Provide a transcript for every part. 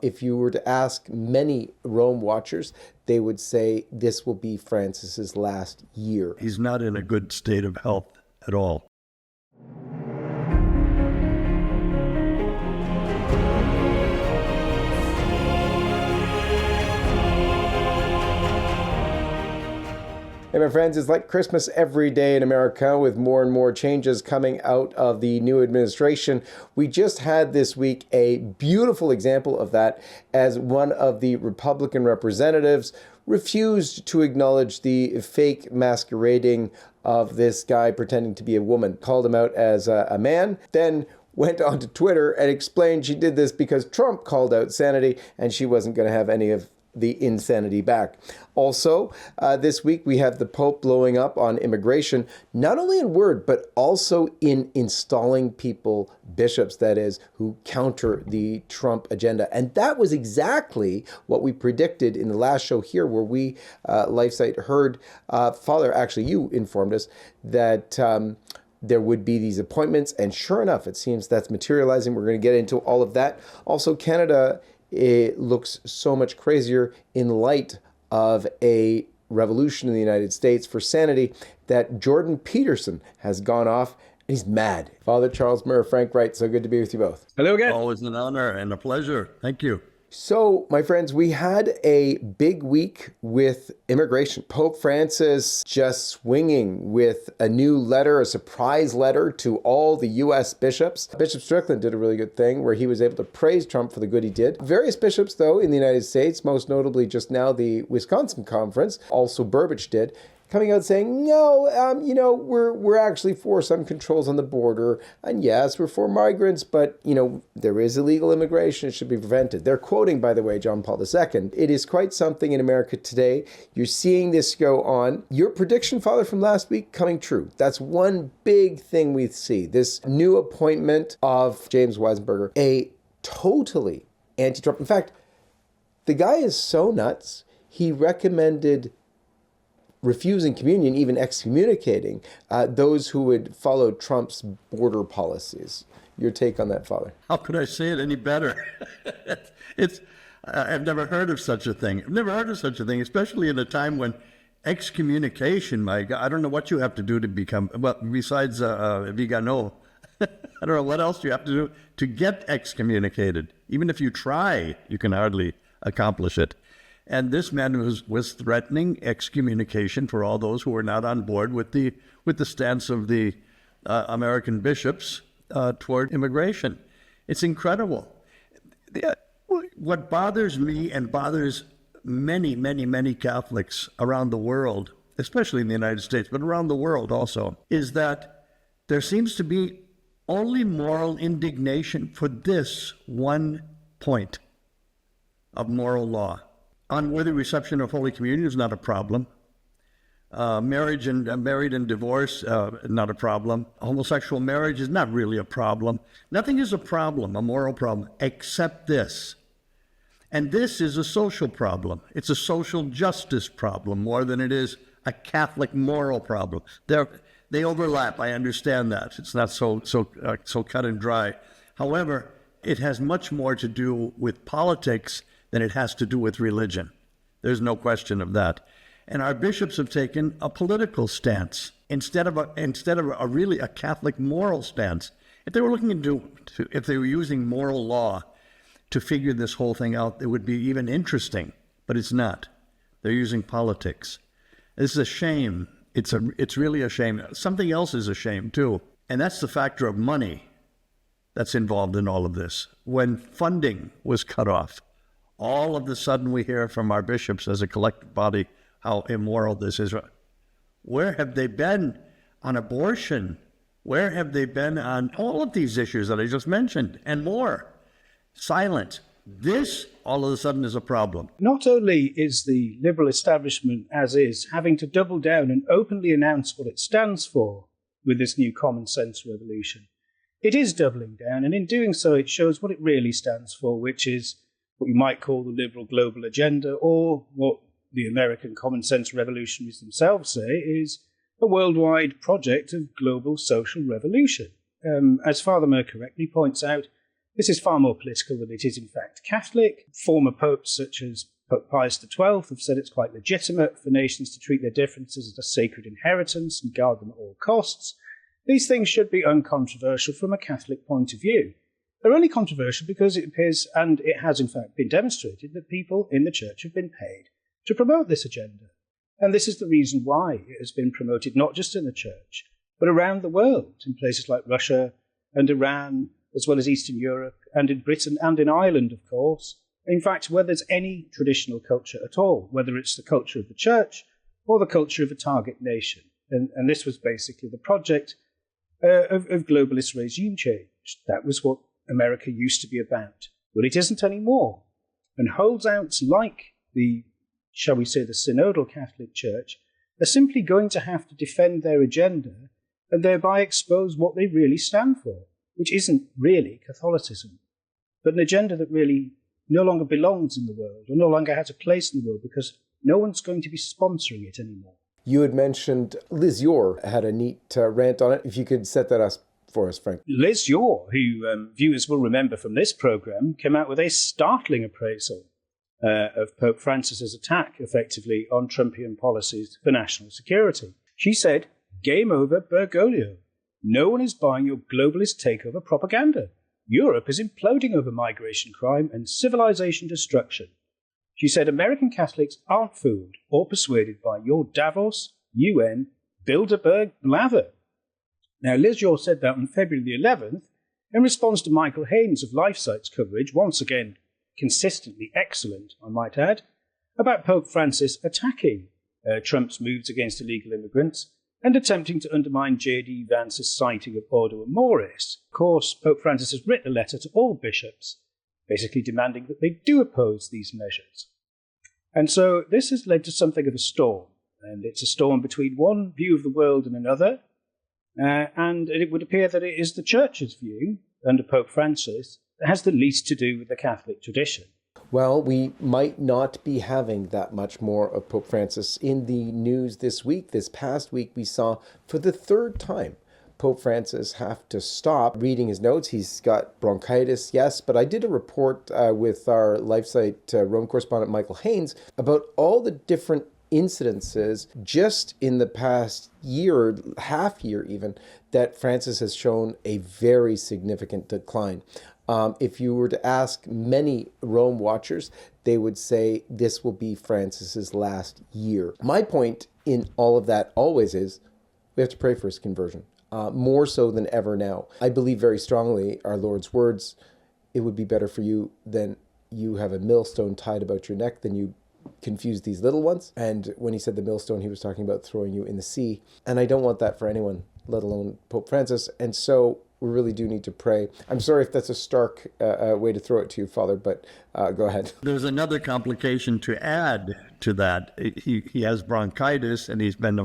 If you were to ask many Rome watchers, they would say this will be Francis's last year. He's not in a good state of health at all. Hey, my friends, it's like Christmas every day in America with more and more changes coming out of the new administration. We just had this week a beautiful example of that as one of the Republican representatives refused to acknowledge the fake masquerading of this guy pretending to be a woman, called him out as a man, then went onto Twitter and explained she did this because Trump called out sanity and she wasn't going to have any of the insanity back. Also, this week we have the Pope blowing up on immigration, not only in word, but also in installing people, bishops that is, who counter the Trump agenda. And that was exactly what we predicted in the last show here, where we, LifeSite, heard, Father, actually you informed us that there would be these appointments. And sure enough, it seems that's materializing. We're going to get into all of that. Also, Canada, it looks so much crazier in light of a revolution in the United States for sanity that Jordan Peterson has gone off and he's mad. Father Charles Murr, Frank Wright, so good to be with you both. Hello again. Always an honor and a pleasure. Thank you. So, my friends, we had a big week with immigration. Pope Francis just swinging with a new letter, a surprise letter to all the U.S. bishops. Bishop Strickland did a really good thing where he was able to praise Trump for the good he did. Various bishops, though, in the United States, most notably just now the Wisconsin Conference, also Burbidge did, coming out saying, no, we're actually for some controls on the border. And yes, we're for migrants, but, there is illegal immigration. It should be prevented. They're quoting, by the way, John Paul II. It is quite something in America today. You're seeing this go on. Your prediction, Father, from last week coming true. That's one big thing we see. This new appointment of James Weisenberger, a totally anti-Trump. In fact, the guy is so nuts, he recommended refusing communion, even excommunicating those who would follow Trump's border policies. Your take on that, Father? How could I say it any better? I've never heard of such a thing. I've never heard of such a thing, especially in a time when excommunication, my God, I don't know what you have to do to become, well, besides Vigano, I don't know what else you have to do to get excommunicated. Even if you try, you can hardly accomplish it. And this man was threatening excommunication for all those who were not on board with the stance of the American bishops toward immigration. It's incredible. What bothers me and bothers many, many, many Catholics around the world, especially in the United States, but around the world also, is that there seems to be only moral indignation for this one point of moral law. Unworthy reception of Holy Communion is not a problem. Marriage and married and divorce, not a problem. Homosexual marriage is not really a problem. Nothing is a problem, a moral problem, except this. And this is a social problem. It's a social justice problem more than it is a Catholic moral problem. They overlap. I understand that. It's not so cut and dry. However, it has much more to do with politics than it has to do with religion. There's no question of that. And our bishops have taken a political stance instead of a really a Catholic moral stance. If they were if they were using moral law to figure this whole thing out, it would be even interesting, but it's not. They're using politics. This is a shame. It's really a shame. Something else is a shame too, and that's the factor of money that's involved in all of this. When funding was cut off, all of a sudden we hear from our bishops as a collective body how immoral this is. Where have they been on abortion? Where have they been on all of these issues that I just mentioned and more? Silent. This, all of a sudden, is a problem. Not only is the liberal establishment, as is, having to double down and openly announce what it stands for with this new common sense revolution, it is doubling down, and in doing so it shows what it really stands for, which is what you might call the liberal global agenda, or what the American common sense revolutionaries themselves say is a worldwide project of global social revolution. As Father Murr correctly points out, This is far more political than it is in fact Catholic. Former popes such as Pope Pius XII have said it's quite legitimate for nations to treat their differences as a sacred inheritance and guard them at all costs. These things should be uncontroversial from a Catholic point of view. They're only controversial because it appears, and it has in fact been demonstrated, that people in the Church have been paid to promote this agenda. And this is the reason why it has been promoted not just in the Church, but around the world, in places like Russia and Iran, as well as Eastern Europe, and in Britain and in Ireland, of course. In fact, where there's any traditional culture at all, whether it's the culture of the Church or the culture of a target nation. And this was basically the project of globalist regime change. That was what America used to be about. But it isn't anymore. And holdouts like the, shall we say, the synodal Catholic Church are simply going to have to defend their agenda and thereby expose what they really stand for, which isn't really Catholicism, but an agenda that really no longer belongs in the world or no longer has a place in the world because no one's going to be sponsoring it anymore. You had mentioned Liz Yore had a neat rant on it. If you could set that up for us, Frank. Liz Yore, who viewers will remember from this programme, came out with a startling appraisal of Pope Francis's attack, effectively, on Trumpian policies for national security. She said, "Game over, Bergoglio. No one is buying your globalist takeover propaganda. Europe is imploding over migration crime and civilization destruction." She said American Catholics aren't fooled or persuaded by your Davos, UN, Bilderberg blather. Now, Liz Yore said that on February the 11th in response to Michael Haynes of LifeSite's coverage, once again consistently excellent, I might add, about Pope Francis attacking Trump's moves against illegal immigrants and attempting to undermine J.D. Vance's citing of Ordo Amoris. Of course, Pope Francis has written a letter to all bishops, basically demanding that they do oppose these measures. And so this has led to something of a storm, and it's a storm between one view of the world and another, and it would appear that it is the Church's view, under Pope Francis, that has the least to do with the Catholic tradition. Well, we might not be having that much more of Pope Francis in the news this week. This past week, we saw for the third time Pope Francis have to stop reading his notes. He's got bronchitis, yes, but I did a report with our LifeSite Rome correspondent Michael Haynes about all the different incidences just in the past year, half year even, that Francis has shown a very significant decline. If you were to ask many Rome watchers, they would say this will be Francis's last year. My point in all of that always is we have to pray for his conversion, more so than ever now. I believe very strongly our Lord's words, it would be better for you than you have a millstone tied about your neck than you confuse these little ones. And when he said the millstone, he was talking about throwing you in the sea. And I don't want that for anyone, let alone Pope Francis. And so we really do need to pray. I'm sorry if that's a stark way to throw it to you, Father, but go ahead. There's another complication to add to that. He has bronchitis, and he's been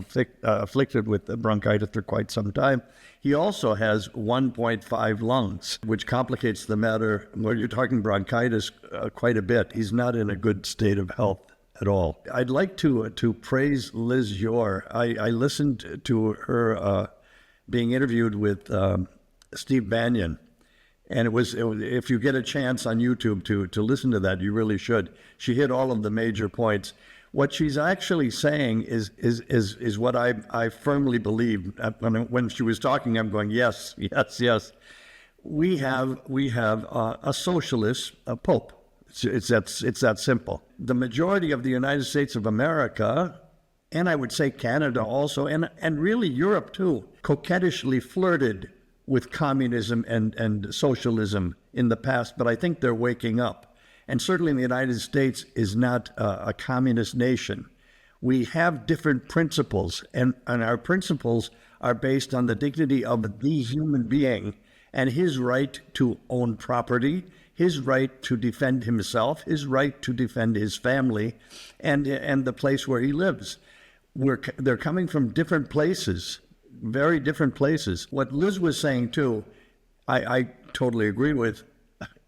afflicted with bronchitis for quite some time. He also has 1.5 lungs, which complicates the matter when you're talking bronchitis quite a bit. He's not in a good state of health at all. I'd like to praise Liz Yore. I listened to her being interviewed with Steve Bannon, and it was if you get a chance on YouTube to listen to that, you really should. She hit all of the major points. What she's actually saying is what I firmly believe. When she was talking, I'm going, yes. We have a socialist pope. It's that simple. The majority of the United States of America, and I would say Canada also, and really Europe too, coquettishly flirted with communism and socialism in the past, but I think they're waking up. And certainly the United States is not a communist nation. We have different principles, and our principles are based on the dignity of the human being and his right to own property, his right to defend himself, his right to defend his family, and the place where he lives. They're coming from different places, very different places. What Liz was saying too, I totally agree with.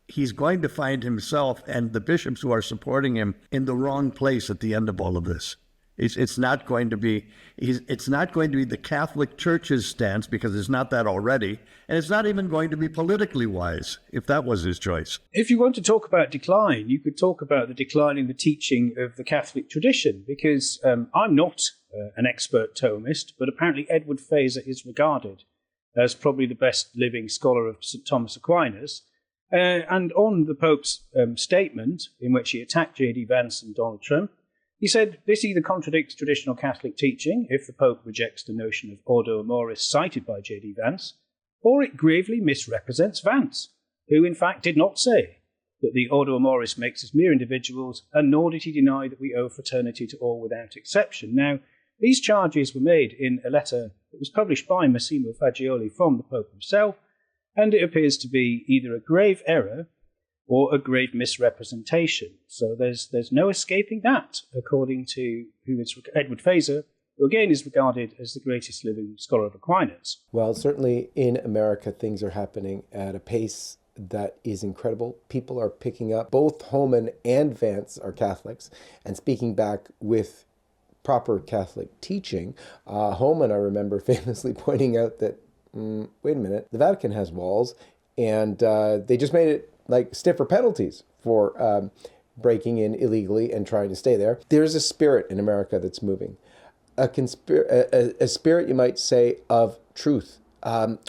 He's going to find himself and the bishops who are supporting him in the wrong place at the end of all of this. It's not going to be it's not going to be the Catholic Church's stance, because it's not that already, and it's not even going to be politically wise if that was his choice. If you want to talk about decline, you could talk about the decline in the teaching of the Catholic tradition, because I'm not an expert Thomist, but apparently Edward Fazer is regarded as probably the best living scholar of St. Thomas Aquinas. And on the Pope's statement, in which he attacked J.D. Vance and Donald Trump, he said, this either contradicts traditional Catholic teaching, if the Pope rejects the notion of ordo amoris cited by J.D. Vance, or it gravely misrepresents Vance, who in fact did not say that the ordo amoris makes us mere individuals, and nor did he deny that we owe fraternity to all without exception. Now, these charges were made in a letter that was published by Massimo Fagioli from the Pope himself, and it appears to be either a grave error or a grave misrepresentation. So there's no escaping that, according to Edward Fazer, who again is regarded as the greatest living scholar of Aquinas. Well, certainly in America, things are happening at a pace that is incredible. People are picking up. Both Homan and Vance are Catholics and speaking back with proper Catholic teaching. Homan, I remember famously pointing out that, wait a minute, the Vatican has walls, and they just made it like stiffer penalties for breaking in illegally and trying to stay there. There's a spirit in America that's moving, a spirit, you might say, of truth.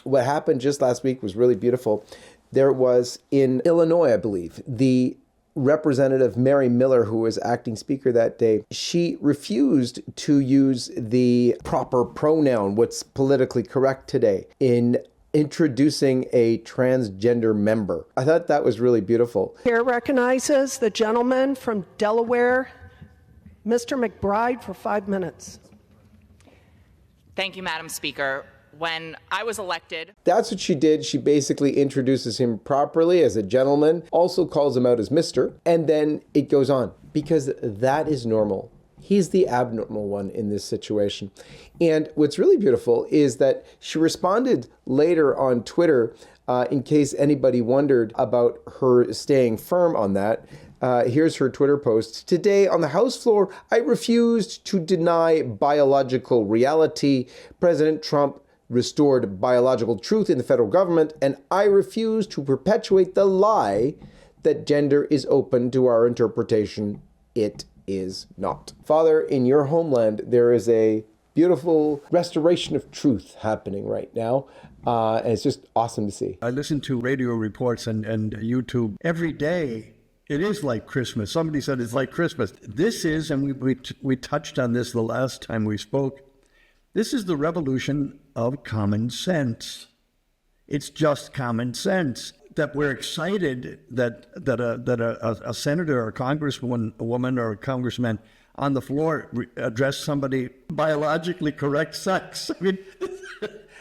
What happened just last week was really beautiful. There was in Illinois, I believe, the Representative Mary Miller, who was acting speaker that day, she refused to use the proper pronoun, what's politically correct today, in introducing a transgender member. I thought that was really beautiful. Chair recognizes the gentleman from Delaware, Mr. McBride, for 5 minutes. Thank you, Madam Speaker. When I was elected... That's what she did. She basically introduces him properly as a gentleman, also calls him out as Mr., and then it goes on, because that is normal. He's the abnormal one in this situation. And what's really beautiful is that she responded later on Twitter, in case anybody wondered about her staying firm on that. Here's her Twitter post. Today on the House floor, I refused to deny biological reality. President Trump restored biological truth in the federal government, and I refuse to perpetuate the lie that gender is open to our interpretation. It is not. Father, in your homeland, there is a beautiful restoration of truth happening right now, and it's just awesome to see. I listen to radio reports and YouTube every day. It is like Christmas. Somebody said it's like Christmas. This is, and we touched on this the last time we spoke, this is the revolution of common sense. It's just common sense that we're excited that a senator or a congresswoman, a woman or a congressman on the floor address somebody biologically correct sex. I mean,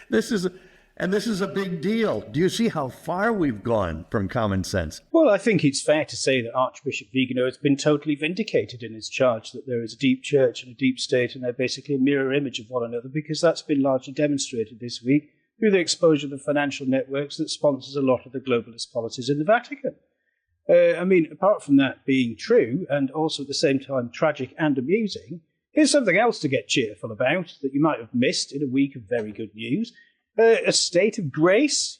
this is a big deal. Do you see how far we've gone from common sense? Well, I think it's fair to say that Archbishop Vigano has been totally vindicated in his charge that there is a deep church and a deep state, and they're basically a mirror image of one another, because that's been largely demonstrated this week through the exposure of the financial networks that sponsors a lot of the globalist policies in the Vatican. Apart from that being true, and also at the same time tragic and amusing, here's something else to get cheerful about that you might have missed in a week of very good news. A state of grace.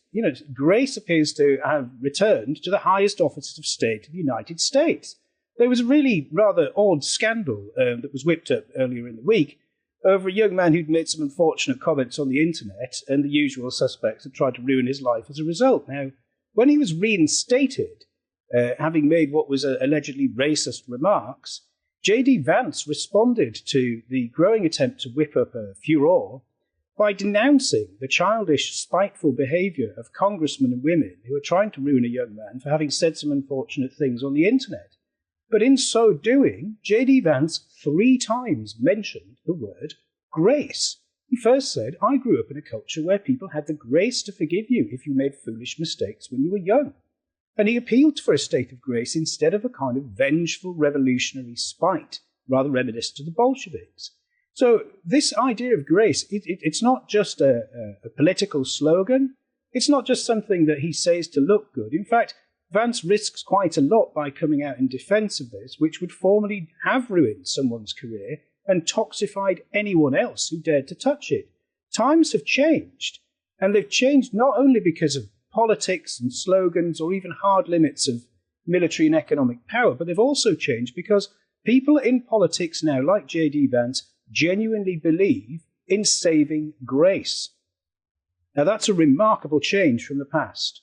Grace appears to have returned to the highest offices of state in the United States. There was a really rather odd scandal that was whipped up earlier in the week over a young man who'd made some unfortunate comments on the internet, and the usual suspects had tried to ruin his life as a result. Now, when he was reinstated, having made what was allegedly racist remarks, J.D. Vance responded to the growing attempt to whip up a furore by denouncing the childish, spiteful behaviour of congressmen and women who are trying to ruin a young man for having said some unfortunate things on the internet. But in so doing, J.D. Vance 3 times mentioned the word grace. He first said, I grew up in a culture where people had the grace to forgive you if you made foolish mistakes when you were young. And he appealed for a state of grace instead of a kind of vengeful revolutionary spite, rather reminiscent of the Bolsheviks. So this idea of grace, it's not just a political slogan. It's not just something that he says to look good. In fact, Vance risks quite a lot by coming out in defence of this, which would formally have ruined someone's career and toxified anyone else who dared to touch it. Times have changed, and they've changed not only because of politics and slogans or even hard limits of military and economic power, but they've also changed because people in politics now, like J.D. Vance, genuinely believe in saving grace. Now, that's a remarkable change from the past.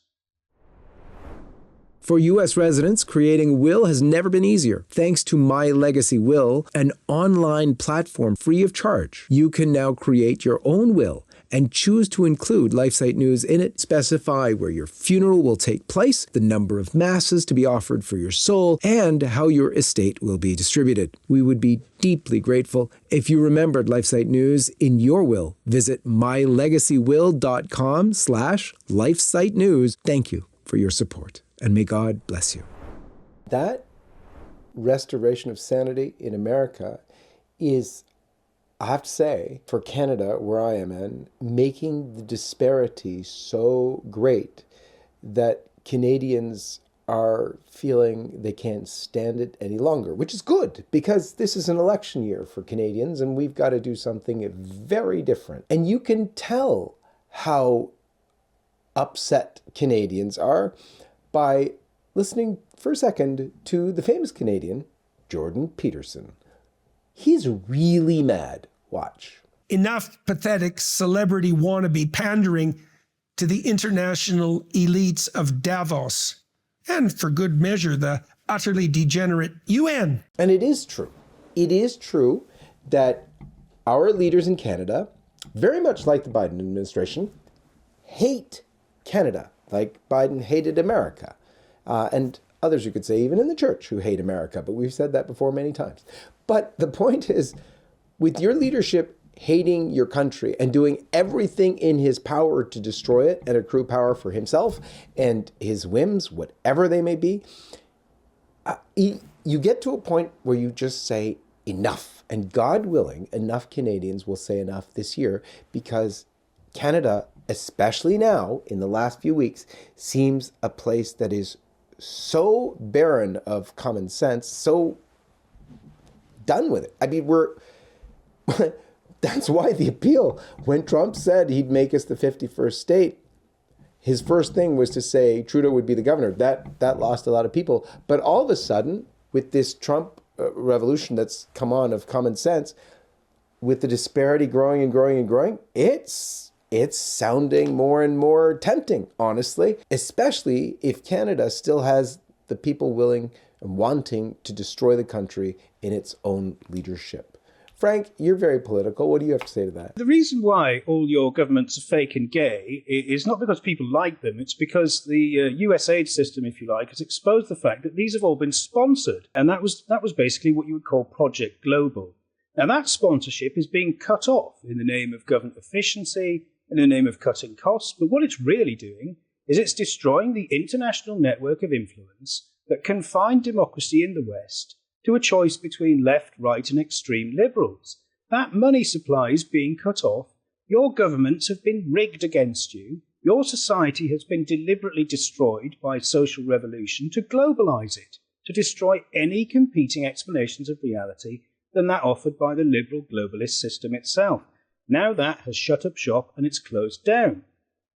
For U.S. residents, creating a will has never been easier. Thanks to My Legacy Will, an online platform free of charge, you can now create your own will and choose to include LifeSite News in it, specify where your funeral will take place, the number of masses to be offered for your soul, and how your estate will be distributed. We would be deeply grateful if you remembered LifeSite News in your will. Visit mylegacywill.com/LifeSite News. Thank you for your support, and may God bless you. That restoration of sanity in America is, I have to say, for Canada, where I am in, making the disparity so great that Canadians are feeling they can't stand it any longer, which is good because this is an election year for Canadians and we've got to do something very different. And you can tell how upset Canadians are by listening for a second to the famous Canadian, Jordan Peterson. He's really mad. Watch. Enough pathetic celebrity wannabe pandering to the international elites of Davos, and for good measure, the utterly degenerate UN. And it is true. It is true that our leaders in Canada, very much like the Biden administration, hate Canada, like Biden hated America. And others, you could say, even in the church, who hate America. But we've said that before many times. But the point is, with your leadership hating your country and doing everything in his power to destroy it and accrue power for himself and his whims, whatever they may be, you get to a point where you just say enough. And God willing, enough Canadians will say enough this year because Canada, especially now in the last few weeks, seems a place that is so barren of common sense, so done with it. I mean, that's why the appeal, when Trump said he'd make us the 51st state, his first thing was to say Trudeau would be the governor. That lost a lot of people. But all of a sudden, with this Trump revolution that's come on of common sense, with the disparity growing and growing and growing, it's sounding more and more tempting, honestly, especially if Canada still has the people willing and wanting to destroy the country in its own leadership. Frank, you're very political. What do you have to say to that? The reason why all your governments are fake and gay is not because people like them. It's because the US aid system, if you like, has exposed the fact that these have all been sponsored. And that was basically what you would call Project Global. Now, that sponsorship is being cut off in the name of government efficiency, in the name of cutting costs. But what it's really doing is it's destroying the international network of influence that confined democracy in the West to a choice between left, right, and extreme liberals. That money supply is being cut off. Your governments have been rigged against you. Your society has been deliberately destroyed by social revolution to globalize it, to destroy any competing explanations of reality than that offered by the liberal globalist system itself. Now that has shut up shop and it's closed down.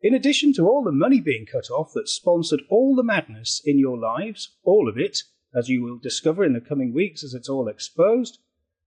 In addition to all the money being cut off that sponsored all the madness in your lives, all of it, as you will discover in the coming weeks as it's all exposed.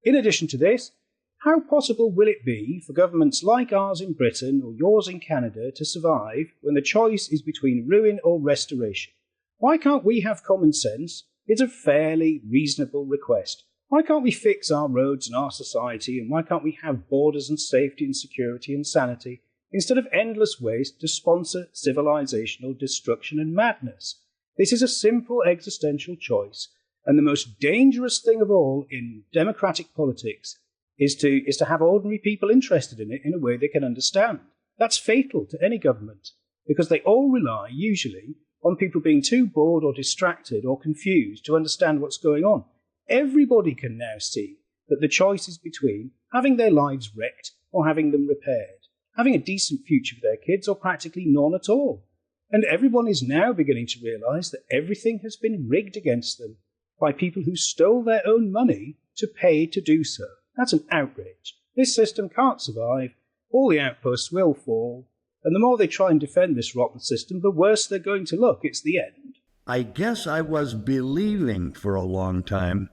In addition to this, how possible will it be for governments like ours in Britain or yours in Canada to survive when the choice is between ruin or restoration? Why can't we have common sense? It's a fairly reasonable request. Why can't we fix our roads and our society, and why can't we have borders and safety and security and sanity instead of endless waste to sponsor civilizational destruction and madness? This is a simple existential choice, and the most dangerous thing of all in democratic politics is to have ordinary people interested in it in a way they can understand. That's fatal to any government, because they all rely, usually, on people being too bored or distracted or confused to understand what's going on. Everybody can now see that the choice is between having their lives wrecked or having them repaired, having a decent future for their kids or practically none at all. And everyone is now beginning to realise that everything has been rigged against them by people who stole their own money to pay to do so. That's an outrage. This system can't survive, all the outposts will fall, and the more they try and defend this rotten system, the worse they're going to look. It's the end. I guess I was believing for a long time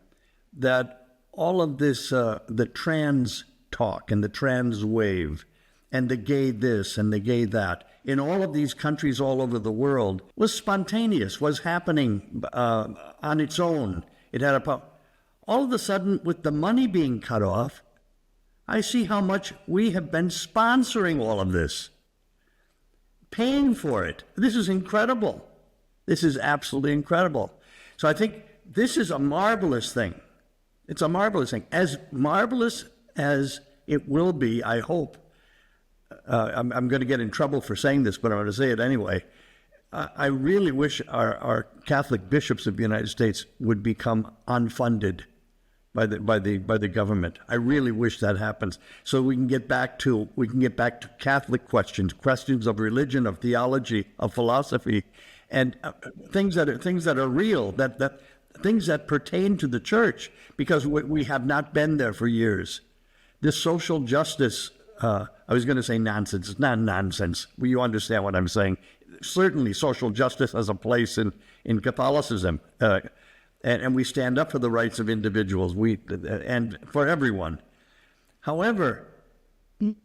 that all of this, the trans talk and the trans wave and the gay this and the gay that, in all of these countries all over the world, was spontaneous, was happening on its own. It had all of a sudden, with the money being cut off, I see how much we have been sponsoring all of this, paying for it. This is incredible. This is absolutely incredible. So I think this is a marvelous thing. It's a marvelous thing. As marvelous as it will be, I hope. I'm going to get in trouble for saying this, but I'm going to say it anyway. I really wish our Catholic bishops of the United States would become unfunded by the government. I really wish that happens, so we can get back to Catholic questions of religion, of theology, of philosophy, and things that are real, that things that pertain to the church, because we have not been there for years. This social justice, I was going to say nonsense. It's not nonsense. Well, you understand what I'm saying. Certainly social justice has a place in Catholicism, and we stand up for the rights of individuals, and for everyone. However,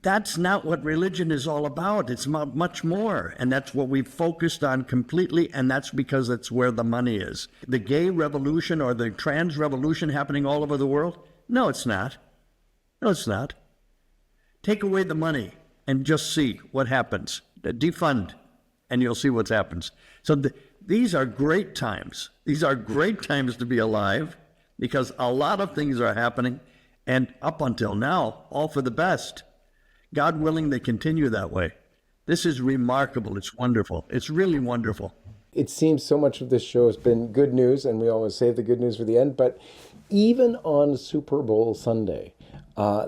that's not what religion is all about. It's much more, and that's what we've focused on completely, and that's because it's where the money is. The gay revolution or the trans revolution happening all over the world? No, it's not. No, it's not. Take away the money and just see what happens. Defund, and you'll see what happens. So these are great times. These are great times to be alive, because a lot of things are happening, and up until now, all for the best. God willing, they continue that way. This is remarkable. It's wonderful. It's really wonderful. It seems so much of this show has been good news, and we always save the good news for the end, but even on Super Bowl Sunday,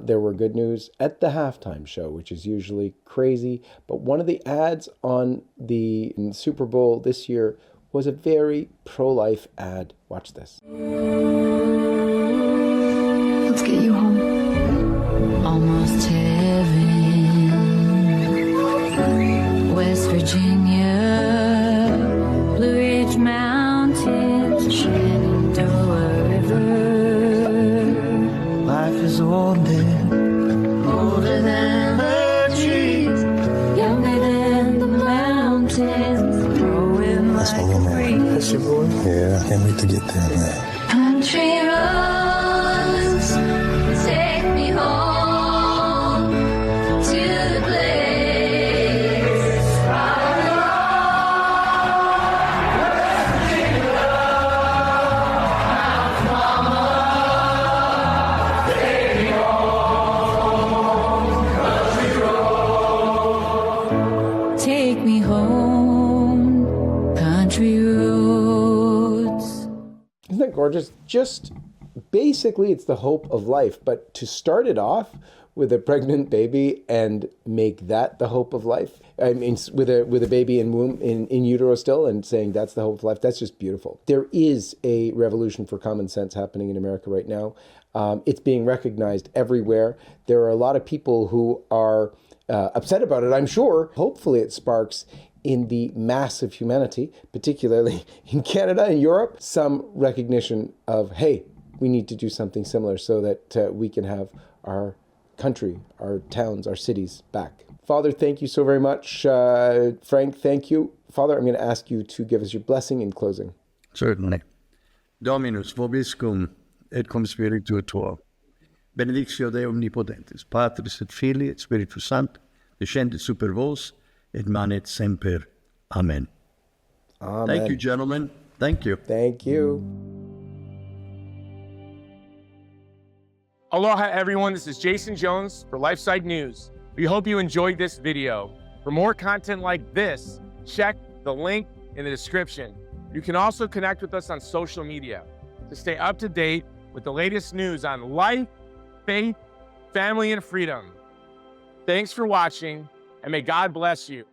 there were good news at the halftime show, which is usually crazy. But one of the ads on the Super Bowl this year was a very pro-life ad. Watch this. Let's get you home. Almost heaven. West Virginia, Blue Ridge Mountains, Shenandoah River. Life is older than the trees, younger than the mountains, growing That's like my little a man. breeze. That's your boy? Yeah, I can't wait to get there, man. Country roads, take me home to the place I belong. Take me home, country roads. Isn't that gorgeous? Just basically, it's the hope of life. But to start it off with a pregnant baby and make that the hope of life, I mean, with a baby in utero still, and saying that's the hope of life, that's just beautiful. There is a revolution for common sense happening in America right now. It's being recognized everywhere. There are a lot of people who are upset about it, I'm sure. Hopefully it sparks in the mass of humanity, particularly in Canada and Europe, some recognition of, hey, we need to do something similar so that we can have our country, our towns, our cities back. Father, thank you so very much. Frank, thank you. Father, I'm going to ask you to give us your blessing in closing. Certainly. Dominus vobiscum et cum spiritu tuo. Benedictio Dei omnipotentis, Patris et Filii et Spiritus Sancti, descendit super vos et manet semper. Amen. Amen. Thank you, gentlemen. Thank you. Thank you. Aloha, everyone. This is Jason Jones for LifeSite News. We hope you enjoyed this video. For more content like this, check the link in the description. You can also connect with us on social media to stay up to date with the latest news on life, faith, family, and freedom. Thanks for watching, and may God bless you.